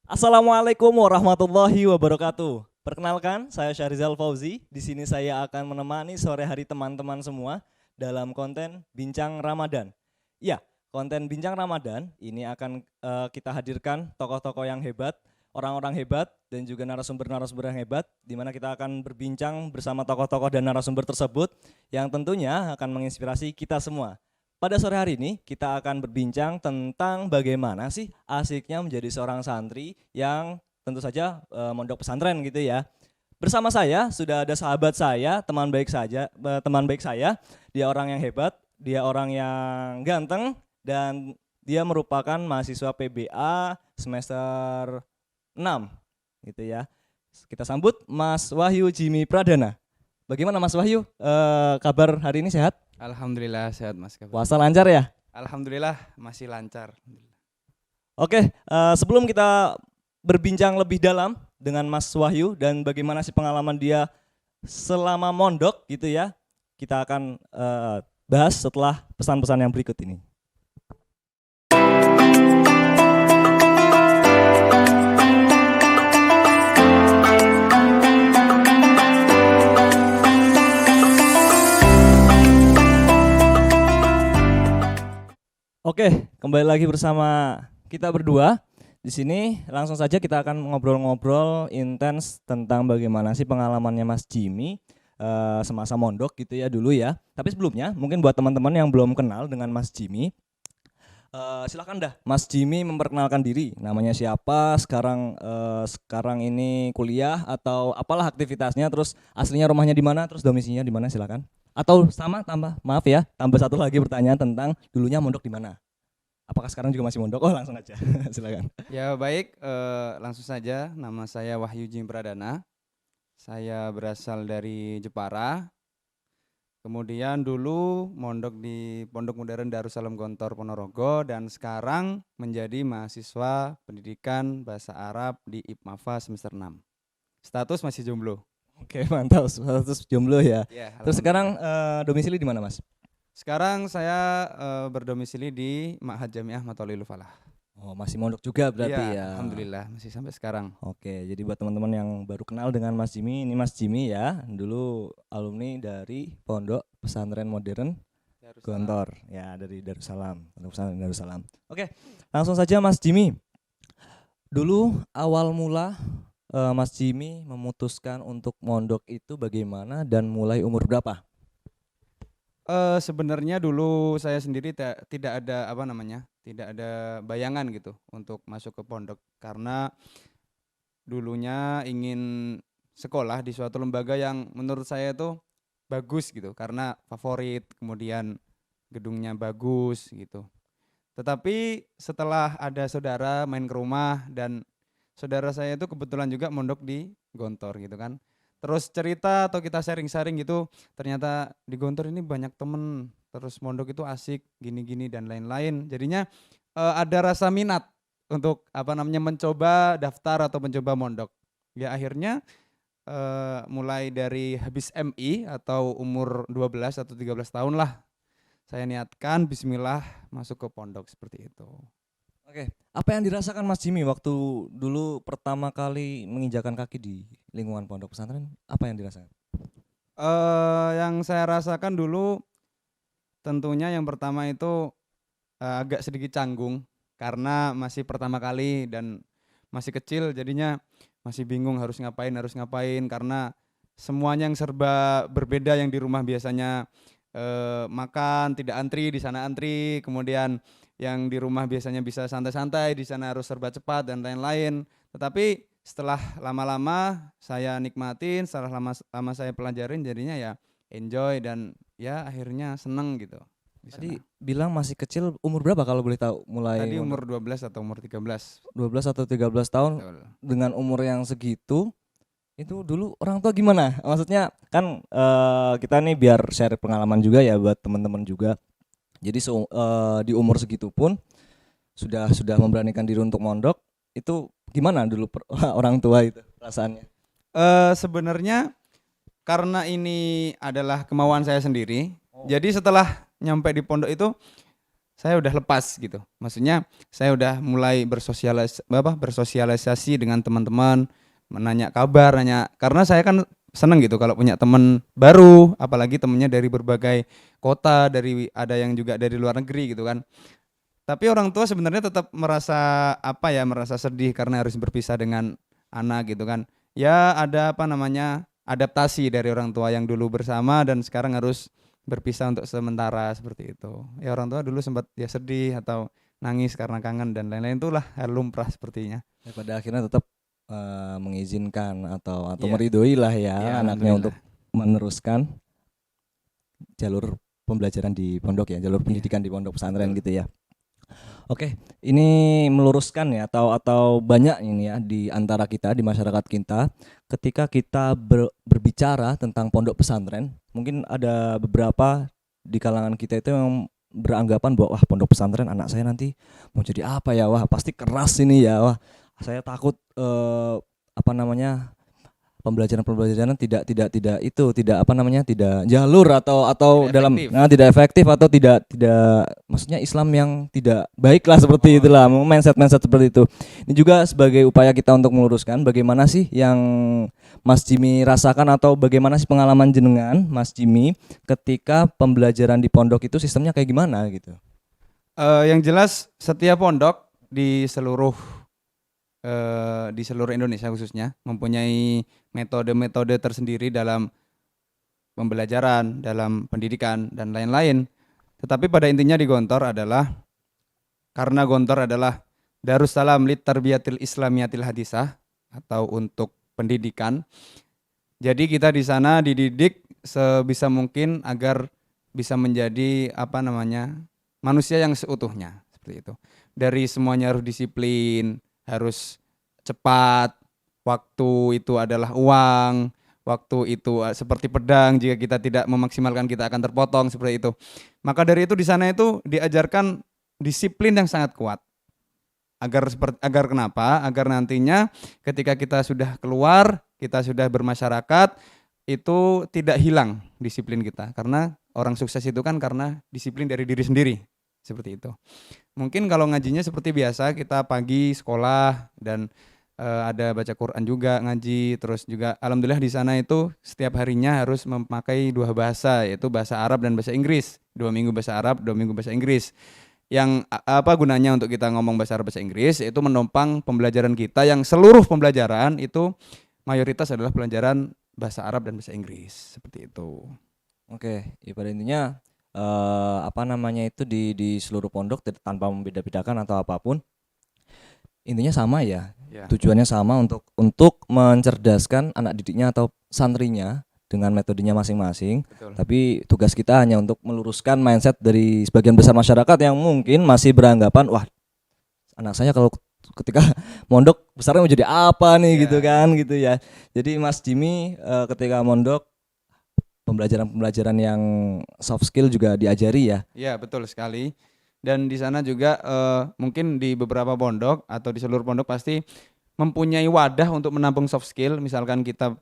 Assalamualaikum warahmatullahi wabarakatuh. Perkenalkan, saya Syahrizal Fauzi. Di sini saya akan menemani sore hari teman-teman semua dalam konten Bincang Ramadan. Ya, konten Bincang Ramadan ini akan kita hadirkan tokoh-tokoh yang hebat, orang-orang hebat, dan juga narasumber-narasumber yang hebat, di mana kita akan berbincang bersama tokoh-tokoh dan narasumber tersebut yang tentunya akan menginspirasi kita semua. Pada sore hari ini kita akan berbincang tentang bagaimana sih asiknya menjadi seorang santri yang tentu saja mondok pesantren gitu ya. Bersama saya sudah ada sahabat saya, teman baik saya. Dia orang yang hebat, dia orang yang ganteng dan dia merupakan mahasiswa PBA semester 6 gitu ya. Kita sambut Mas Wahyu Jimmy Pradana. Bagaimana Mas Wahyu? Kabar hari ini sehat? Alhamdulillah sehat Mas. Puasa lancar ya? Alhamdulillah masih lancar. Oke, sebelum kita berbincang lebih dalam dengan Mas Wahyu dan bagaimana sih pengalaman dia selama mondok gitu ya, kita akan bahas setelah pesan-pesan yang berikut ini. Oke, kembali lagi bersama kita berdua. Di sini langsung saja kita akan ngobrol-ngobrol intens tentang bagaimana sih pengalamannya Mas Jimmy semasa mondok gitu ya dulu ya. Tapi sebelumnya mungkin buat teman-teman yang belum kenal dengan Mas Jimmy, silakan dah Mas Jimmy memperkenalkan diri. Namanya siapa, sekarang ini kuliah atau apalah aktivitasnya, terus aslinya rumahnya di mana, terus domisilinya di mana, silakan. Atau tambah satu lagi pertanyaan tentang dulunya mondok di mana. Apakah sekarang juga masih mondok? Oh, langsung aja. Silakan. Ya baik, langsung saja. Nama saya Wahyu Jimmy Pradana. Saya berasal dari Jepara. Kemudian dulu mondok di Pondok Modern Darussalam Gontor Ponorogo dan sekarang menjadi mahasiswa pendidikan bahasa Arab di IPMAFA semester 6. Status masih jomblo. Oke, mantap. Status jomblo ya. Ya, Terus sekarang domisili di mana, Mas? sekarang saya berdomisili di Ma'had Jamiah Mathalil Falah. Oh, masih mondok juga berarti ya. Alhamdulillah masih sampai sekarang. Oke, jadi buat teman-teman yang baru kenal dengan Mas Jimmy, ini Mas Jimmy ya, dulu alumni dari Pondok Pesantren Modern Gontor, ya dari Darussalam, Pondok Pesantren Darussalam. Oke, langsung saja Mas Jimmy. Dulu awal mula Mas Jimmy memutuskan untuk mondok itu bagaimana dan mulai umur berapa? Sebenarnya dulu saya sendiri tidak ada tidak ada bayangan gitu untuk masuk ke pondok karena dulunya ingin sekolah di suatu lembaga yang menurut saya itu bagus gitu karena favorit, kemudian gedungnya bagus gitu. Tetapi setelah ada saudara main ke rumah dan saudara saya itu kebetulan juga mondok di Gontor gitu kan. Terus cerita atau kita sharing-sharing gitu, ternyata di Gontor ini banyak temen, terus mondok itu asik, gini-gini dan lain-lain. Jadinya ada rasa minat untuk mencoba daftar atau mencoba mondok. Ya akhirnya mulai dari habis MI atau umur 12 atau 13 tahun lah, saya niatkan bismillah masuk ke pondok seperti itu. Oke, apa yang dirasakan Mas Jimmy waktu dulu pertama kali menginjakan kaki di lingkungan pondok pesantren? Apa yang dirasakan? Yang saya rasakan dulu tentunya yang pertama itu agak sedikit canggung karena masih pertama kali dan masih kecil jadinya masih bingung harus ngapain karena semuanya yang serba berbeda. Yang di rumah biasanya makan tidak antri, di sana antri, kemudian yang di rumah biasanya bisa santai-santai, di sana harus serba cepat dan lain-lain. Tetapi setelah lama-lama saya nikmatin, setelah lama saya pelajarin jadinya ya enjoy dan ya akhirnya seneng gitu. Tadi bilang masih kecil, umur berapa kalau boleh tahu? Mulai Tadi umur 12 atau umur 13. 12 atau 13 tahun. Betul. Dengan umur yang segitu, itu dulu orang tua gimana? Maksudnya kan kita nih biar share pengalaman juga ya buat teman-teman juga. Jadi di umur segitu pun sudah memberanikan diri untuk mondok, itu gimana dulu orang tua itu perasaannya? Sebenarnya karena ini adalah kemauan saya sendiri, jadi setelah nyampe di pondok itu saya udah lepas gitu. Maksudnya saya udah mulai bersosialisasi dengan teman-teman, menanya kabar, nanya karena saya kan seneng gitu kalau punya teman baru, apalagi temennya dari berbagai kota, dari ada yang juga dari luar negeri gitu kan. Tapi orang tua sebenarnya tetap merasa merasa sedih karena harus berpisah dengan anak gitu kan. Ya ada adaptasi dari orang tua yang dulu bersama dan sekarang harus berpisah untuk sementara seperti itu. Ya orang tua dulu sempat ya sedih atau nangis karena kangen dan lain-lain, itulah hal lumrah sepertinya. Ya, pada akhirnya tetap mengizinkan atau Iya, meridoi lah iya ya anaknya alhamdulillah. untuk meneruskan jalur pembelajaran di pondok ya, jalur Iya, pendidikan di pondok pesantren betul. gitu ya. Oke, ini meluruskan ya atau banyak ini ya di antara kita di masyarakat kita ketika kita berbicara tentang pondok pesantren, mungkin ada beberapa di kalangan kita itu yang beranggapan bahwa wah pondok pesantren anak saya nanti mau jadi apa ya, wah pasti keras ini ya, wah saya takut apa namanya pembelajaran tidak jalur atau Tidak dalam efektif. tidak efektif atau tidak maksudnya Islam yang tidak baik lah seperti Oh itulah iya. mindset seperti itu. Ini juga sebagai upaya kita untuk meluruskan bagaimana sih yang Mas Jimmy rasakan atau bagaimana sih pengalaman jenengan Mas Jimmy ketika pembelajaran di pondok itu sistemnya kayak gimana gitu. Yang jelas setiap pondok di seluruh Indonesia khususnya mempunyai metode-metode tersendiri dalam pembelajaran, dalam pendidikan dan lain-lain. Tetapi pada intinya di Gontor adalah karena Gontor adalah Darussalam Litarbiyatil Islamiyatil Hadisah atau untuk pendidikan. Jadi kita di sana dididik sebisa mungkin agar bisa menjadi manusia yang seutuhnya seperti itu. Dari semuanya harus disiplin, harus cepat, waktu itu adalah uang, waktu itu seperti pedang, jika kita tidak memaksimalkan kita akan terpotong seperti itu. Maka dari itu di sana itu diajarkan disiplin yang sangat kuat. Agar kenapa? Agar nantinya ketika kita sudah keluar, kita sudah bermasyarakat, itu tidak hilang disiplin kita. Karena orang sukses itu kan karena disiplin dari diri sendiri. Seperti itu. Mungkin kalau ngajinya seperti biasa, kita pagi sekolah dan ada baca Quran juga ngaji, terus juga alhamdulillah di sana itu setiap harinya harus memakai dua bahasa, yaitu bahasa Arab dan bahasa Inggris. 2 minggu bahasa Arab, 2 minggu bahasa Inggris. Yang apa gunanya untuk kita ngomong bahasa Arab bahasa Inggris, yaitu menopang pembelajaran kita yang seluruh pembelajaran itu mayoritas adalah pelajaran bahasa Arab dan bahasa Inggris, seperti itu. Oke, ya pada intinya itu di seluruh pondok tanpa membeda-bedakan atau apapun intinya sama ya. Ya, Tujuannya sama untuk mencerdaskan anak didiknya atau santrinya dengan metodenya masing-masing. betul. Tapi tugas kita hanya untuk meluruskan mindset dari sebagian besar masyarakat yang mungkin masih beranggapan wah anak saya kalau ketika mondok besarnya mau jadi apa nih Ya, gitu kan gitu ya. Jadi Mas Jimmy ketika mondok pembelajaran yang soft skill juga diajari ya. ya betul sekali. Dan di sana juga mungkin di beberapa pondok atau di seluruh pondok pasti mempunyai wadah untuk menampung soft skill. Misalkan kita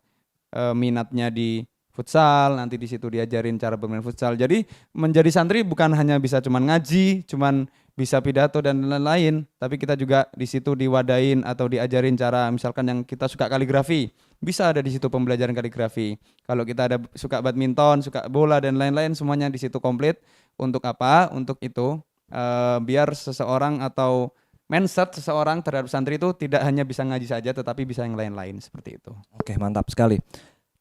minatnya di futsal, nanti di situ diajarin cara bermain futsal. Jadi menjadi santri bukan hanya bisa cuman ngaji, cuman bisa pidato dan lain-lain, tapi kita juga di situ diwadain atau diajarin cara misalkan yang kita suka kaligrafi, bisa ada di situ pembelajaran kaligrafi. Kalau kita ada suka badminton, suka bola dan lain-lain, semuanya di situ komplit. Untuk apa? Untuk itu biar seseorang atau mindset seseorang terhadap santri itu tidak hanya bisa ngaji saja tetapi bisa yang lain-lain seperti itu. Oke, mantap sekali.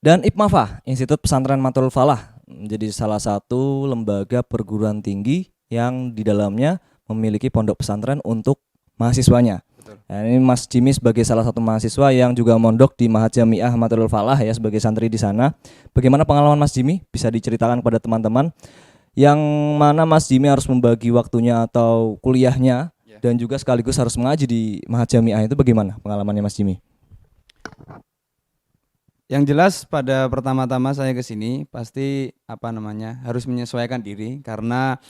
Dan IPMAFA, Institut Pesantren Matul Falah, menjadi salah satu lembaga perguruan tinggi yang di dalamnya memiliki pondok pesantren untuk mahasiswanya. Betul. Nah, ini Mas Jimmy sebagai salah satu mahasiswa yang juga mondok di Mahat Jamiah Matul Falah ya sebagai santri di sana. Bagaimana pengalaman Mas Jimmy? Bisa diceritakan kepada teman-teman yang mana Mas Jimmy harus membagi waktunya atau kuliahnya Ya. dan juga sekaligus harus mengaji di Mahat Jamiah, itu bagaimana pengalamannya Mas Jimmy? Yang jelas pada pertama-tama saya ke sini pasti harus menyesuaikan diri karena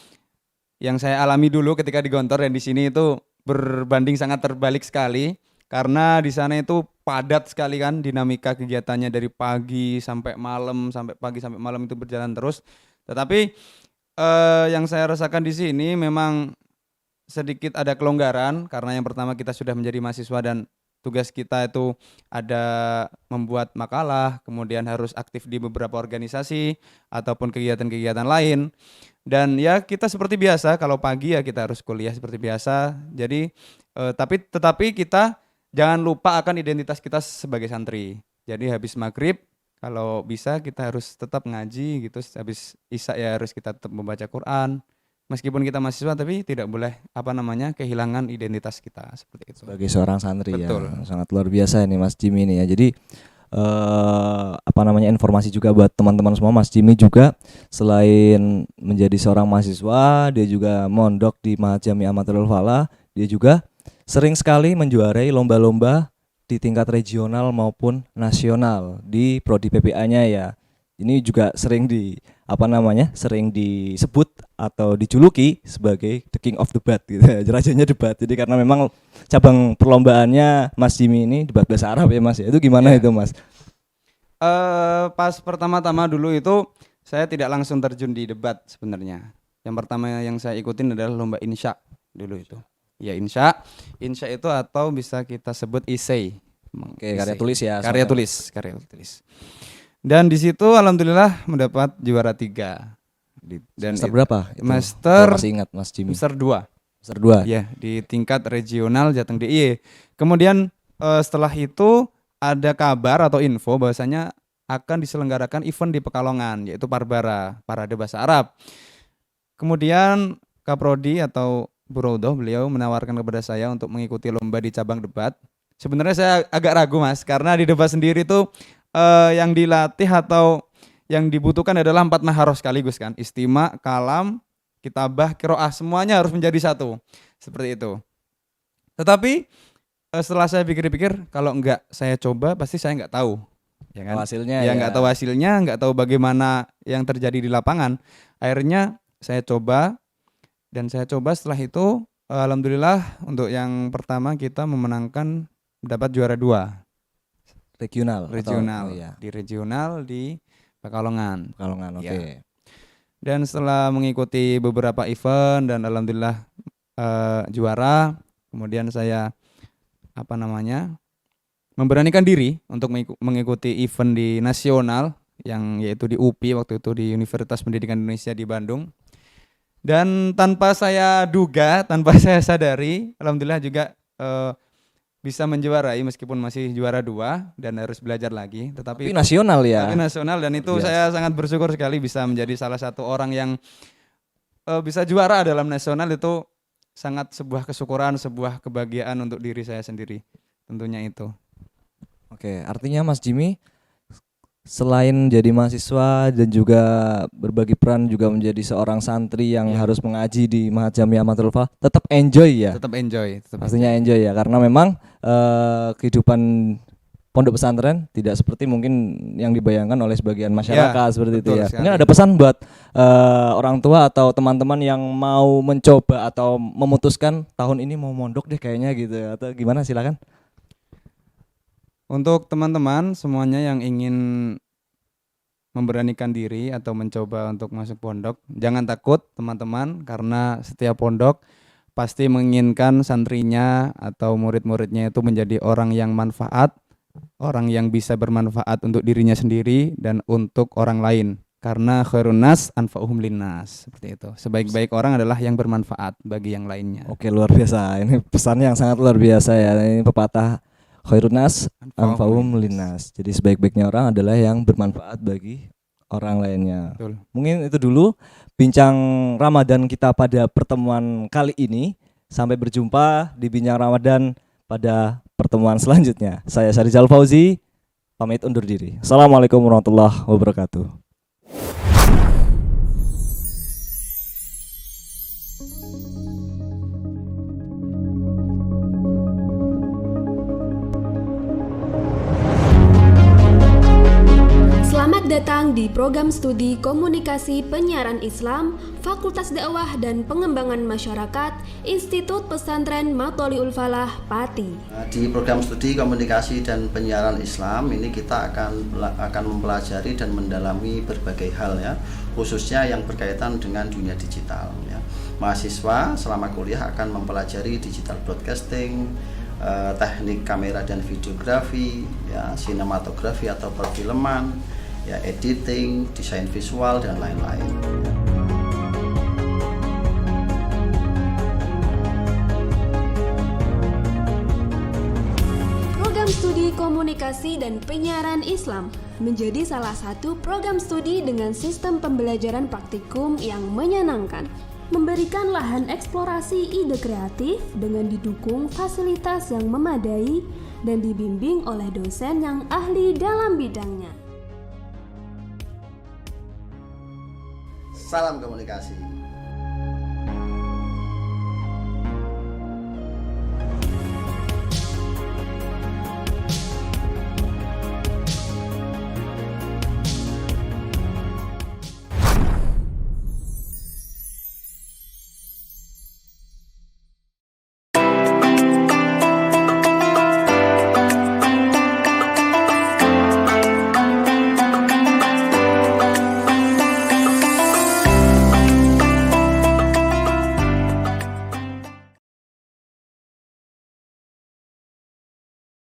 yang saya alami dulu ketika di Gontor dan di sini itu berbanding sangat terbalik sekali karena di sana itu padat sekali kan dinamika kegiatannya dari pagi sampai malam itu berjalan terus. Tetapi Yang saya rasakan di sini memang sedikit ada kelonggaran karena yang pertama kita sudah menjadi mahasiswa dan tugas kita itu ada membuat makalah, kemudian harus aktif di beberapa organisasi ataupun kegiatan-kegiatan lain. Dan ya kita seperti biasa, kalau pagi ya kita harus kuliah seperti biasa. Jadi tetapi kita jangan lupa akan identitas kita sebagai santri. Jadi habis maghrib kalau bisa kita harus tetap ngaji gitu, habis isya ya harus kita tetap membaca Quran. Meskipun kita mahasiswa tapi tidak boleh kehilangan identitas kita seperti itu. Sebagai seorang santri. Betul. Ya, sangat luar biasa ini Mas Jimmy ini ya. Jadi informasi juga buat teman-teman semua, Mas Jimmy juga selain menjadi seorang mahasiswa, dia juga mondok di Mahadjami Ahmadul Falah, dia juga sering sekali menjuarai lomba-lomba di tingkat regional maupun nasional di prodi PPA-nya ya. Ini juga sering sering disebut atau dijuluki sebagai the king of debat gitu. Rajanya debat. Jadi karena memang cabang perlombaannya Mas Jimmy ini debat bahasa Arab ya Mas. Itu gimana itu Mas? Pas pertama-tama dulu itu saya tidak langsung terjun di debat sebenarnya. Yang pertama yang saya ikutin adalah lomba insya dulu itu. Ya insya itu atau bisa kita sebut essay. Oke, karya tulis ya. Karya tulis. Dan di situ alhamdulillah mendapat juara 3. Dan semester berapa? Semester masih ingat Mas Jimmy. Semester 2. Semester 2. Ya, di tingkat regional Jateng DIY. Kemudian setelah itu ada kabar atau info bahwasanya akan diselenggarakan event di Pekalongan yaitu Parbara, Parade Bahasa Arab. Kemudian Kaprodi atau Bu Rodoh beliau menawarkan kepada saya untuk mengikuti lomba di cabang debat. Sebenarnya saya agak ragu Mas karena di debat sendiri tuh yang dilatih atau yang dibutuhkan adalah 4 maharoh sekaligus kan. Istima, kalam, kitabah, qiraah semuanya harus menjadi satu. Seperti itu. Tetapi setelah saya pikir-pikir kalau enggak saya coba pasti saya enggak tahu. Ya kan? Hasilnya ya enggak tahu hasilnya, enggak tahu bagaimana yang terjadi di lapangan. Akhirnya saya coba dan setelah itu alhamdulillah untuk yang pertama kita memenangkan dapat juara 2. Regional iya. Di regional di Pekalongan, oke. Ya. Dan setelah mengikuti beberapa event dan alhamdulillah juara, kemudian saya memberanikan diri untuk mengikuti event di nasional yang yaitu di UPI waktu itu di Universitas Pendidikan Indonesia di Bandung. Dan tanpa saya duga, tanpa saya sadari, alhamdulillah juga bisa menjuarai meskipun masih juara 2 dan harus belajar lagi. Tapi nasional ya. Tapi nasional dan itu saya sangat bersyukur sekali bisa menjadi salah satu orang yang bisa juara dalam nasional. Itu sangat sebuah kesyukuran, sebuah kebahagiaan untuk diri saya sendiri. Tentunya itu. Oke, artinya Mas Jimmy selain jadi mahasiswa dan juga berbagi peran juga menjadi seorang santri yang harus mengaji di Mahadjami Ahmadul Falah, tetap enjoy ya. Pastinya enjoy ya karena memang kehidupan pondok pesantren tidak seperti mungkin yang dibayangkan oleh sebagian masyarakat seperti itu ya. Sekali. Mungkin ada pesan buat orang tua atau teman-teman yang mau mencoba atau memutuskan tahun ini mau mondok deh kayaknya gitu atau gimana, silakan. Untuk teman-teman semuanya yang ingin memberanikan diri atau mencoba untuk masuk pondok, jangan takut teman-teman karena setiap pondok pasti menginginkan santrinya atau murid-muridnya itu menjadi orang yang manfaat, orang yang bisa bermanfaat untuk dirinya sendiri dan untuk orang lain. Karena khairun nas anfa'uhum linnas, seperti itu. Sebaik-baik orang adalah yang bermanfaat bagi yang lainnya. Oke, luar biasa. Ini pesannya yang sangat luar biasa ya. Ini pepatah khairun nas anfa'uhum linnas. Jadi sebaik-baiknya orang adalah yang bermanfaat bagi orang lainnya. Betul. Mungkin itu dulu bincang Ramadan kita pada pertemuan kali ini. Sampai berjumpa di bincang Ramadan pada pertemuan selanjutnya. Saya Syarizal Fauzi, pamit undur diri. Assalamualaikum warahmatullahi wabarakatuh. Selamat datang di Program Studi Komunikasi Penyiaran Islam, Fakultas Dakwah dan Pengembangan Masyarakat, Institut Pesantren Matholiul Falah, Pati. Di program studi komunikasi dan penyiaran Islam ini kita akan mempelajari dan mendalami berbagai hal ya, khususnya yang berkaitan dengan dunia digital ya. Mahasiswa selama kuliah akan mempelajari digital broadcasting, teknik kamera dan videografi, ya, sinematografi atau perfilman, ya, editing, desain visual dan lain-lain. Program Studi Komunikasi dan Penyiaran Islam menjadi salah satu program studi dengan sistem pembelajaran praktikum yang menyenangkan, memberikan lahan eksplorasi ide kreatif dengan didukung fasilitas yang memadai dan dibimbing oleh dosen yang ahli dalam bidangnya. Salam komunikasi.